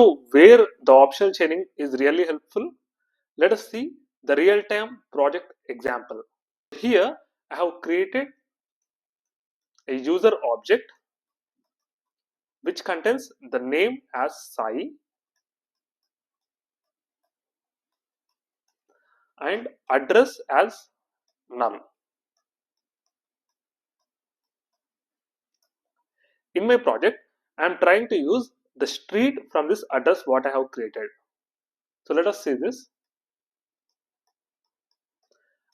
So where the optional chaining is really helpful, let us see the real-time project example. Here I have created a user object which contains the name as Sai and address as none. In my project, I am trying to use the street from this address what I have created. So let us see this.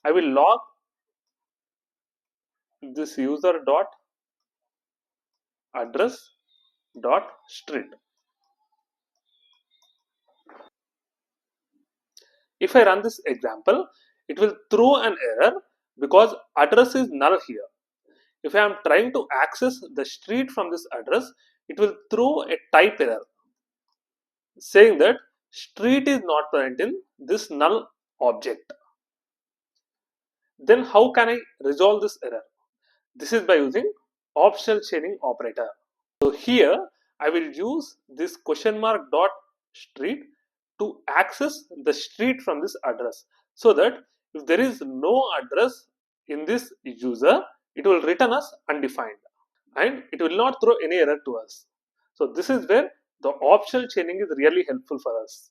I will log this user dot address dot street. If I run this example, it will throw an error because address is null here. If I am trying to access the street from this address, it will throw a type error saying that street is not present in this null object. Then how can I resolve this error? This is by using optional chaining operator. So here I will use this question mark dot street to access the street from this address, so that if there is no address in this user, it will return as undefined and it will not throw any error to us. So this is where the optional chaining is really helpful for us.